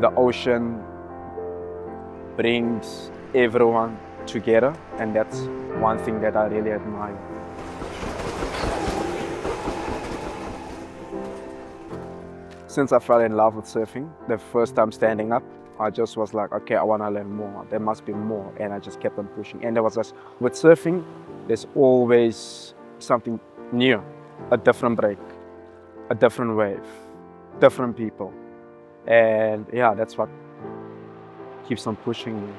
The ocean brings everyone together, and that's one thing that I really admire. Since I fell in love with surfing, the first time standing up, I just was like, okay, I want to learn more. There must be more. And I just kept on pushing. And there was just, with surfing, there's always something new, a different break, a different wave, different people. And yeah, that's what keeps on pushing me.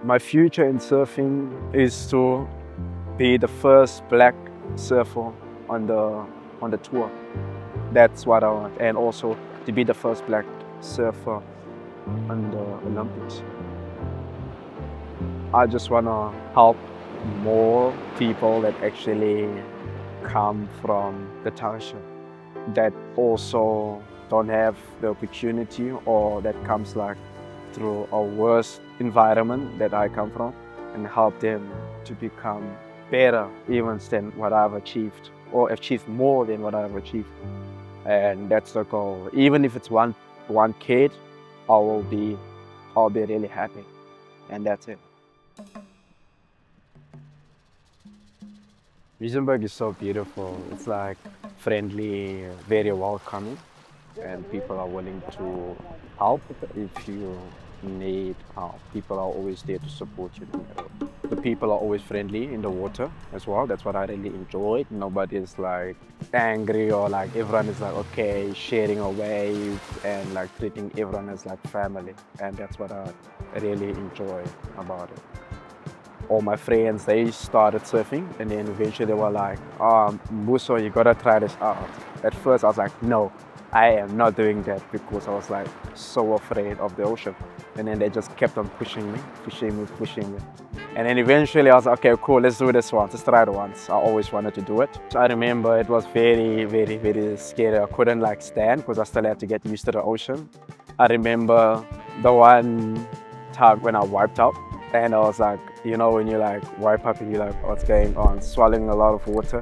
My future in surfing is to be the first black surfer on the tour. That's what I want. And also to be the first black surfer on the Olympics. I just want to help more people that actually come from the township, that also don't have the opportunity, or that comes like through a worse environment that I come from, and help them to become better even than what I've achieved, or achieve more than what I've achieved. And that's the goal. Even if it's one kid, I'll be really happy. And that's it. Muizenberg is so beautiful. It's like friendly, very welcoming, and people are willing to help if you need help. People are always there to support you. The people are always friendly in the water as well. That's what I really enjoyed. Nobody is like angry, or like everyone is like, okay, sharing a wave and like treating everyone as like family. And that's what I really enjoy about it. All my friends, they started surfing, and then eventually they were like, Muso, you gotta try this out. At first I was like, no, I am not doing that, because I was like so afraid of the ocean. And then they just kept on pushing me. And then eventually I was like, okay, cool, let's do this once, let's try it once. I always wanted to do it. So I remember it was very, very, very scary. I couldn't like stand, because I still had to get used to the ocean. I remember the one time when I wiped out, and I was like, you know, when you like wipe up and you're like, what's going on? Swallowing a lot of water.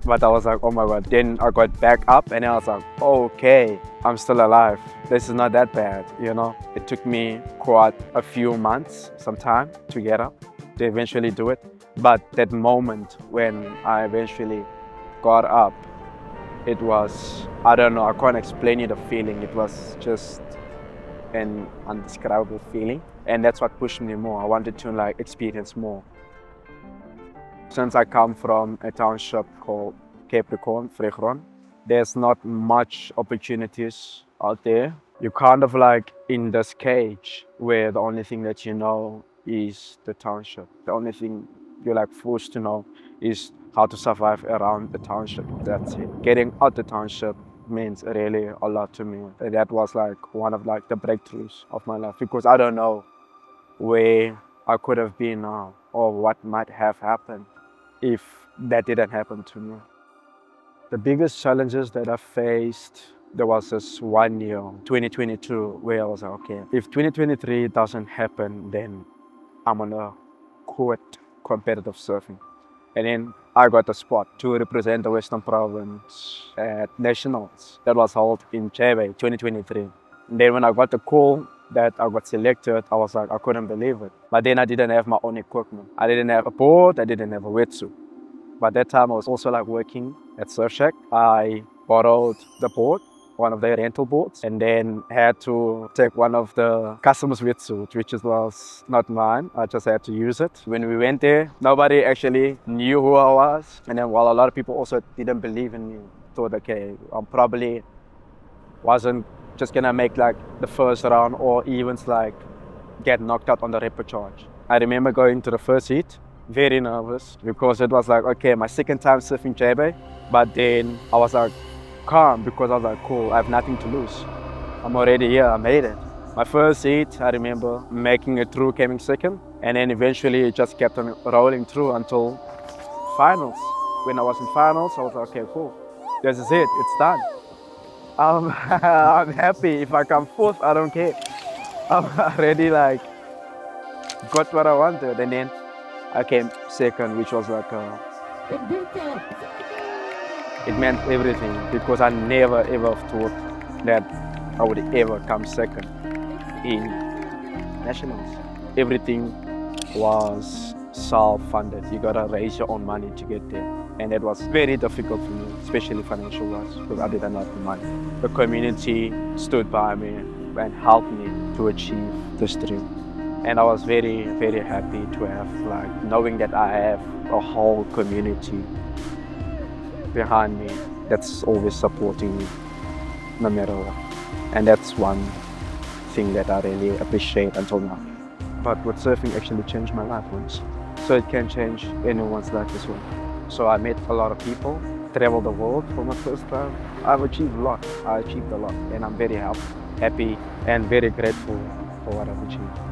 But I was like, oh my God. Then I got back up, and I was like, okay, I'm still alive. This is not that bad, you know? It took me quite a few months, some time to get up, to eventually do it. But that moment when I eventually got up, it was, I don't know, I can't explain you the feeling. It was just an indescribable feeling. And that's what pushed me more. I wanted to like experience more. Since I come from a township called Capricorn, Vrygroen, there's not much opportunities out there. You're kind of like in this cage where the only thing that you know is the township. The only thing you're like forced to know is how to survive around the township. That's it. Getting out the township means really a lot to me. That was like one of like the breakthroughs of my life, because I don't know where I could have been now, or what might have happened if that didn't happen to me. The biggest challenges that I faced, there was this one year, 2022, where I was like, okay, if 2023 doesn't happen, then I'm gonna quit competitive surfing. And then I got a spot to represent the Western Province at Nationals that was held in Chebe, 2023. And then when I got the call that I got selected, I was like, I couldn't believe it. But then I didn't have my own equipment. I didn't have a board, I didn't have a wetsuit. By that time I was also like working at Surf Shack. I borrowed the board, one of their rental boards, and then had to take one of the customers' wetsuits, which was not mine. I just had to use it. When we went there, nobody actually knew who I was. And then while a lot of people also didn't believe in me, thought, okay, I probably wasn't just gonna make like the first round, or even like get knocked out on the repechage. I remember going to the first heat, very nervous, because it was like, okay, my second time surfing Chebe, but then I was like calm, because I was like, cool, I have nothing to lose. I'm already here, I made it. My first heat, I remember making it through, coming second, and then eventually it just kept on rolling through until finals. When I was in finals, I was like, okay, cool, this is it, it's done. I'm happy. If I come fourth, I don't care. I'm already like got what I wanted, and then I came second, which was like it meant everything, because I never ever thought that I would ever come second in nationals. Everything was self-funded. You gotta raise your own money to get there. And it was very difficult for me, especially financial-wise, because I didn't have the money. The community stood by me and helped me to achieve this dream. And I was very, very happy to have, like, knowing that I have a whole community behind me that's always supporting me, no matter what. And that's one thing that I really appreciate until now. But with surfing actually changed my life once. So it can change anyone's life as well. So I met a lot of people, traveled the world for my first time. I've achieved a lot. I achieved a lot, and I'm very happy and very grateful for what I've achieved.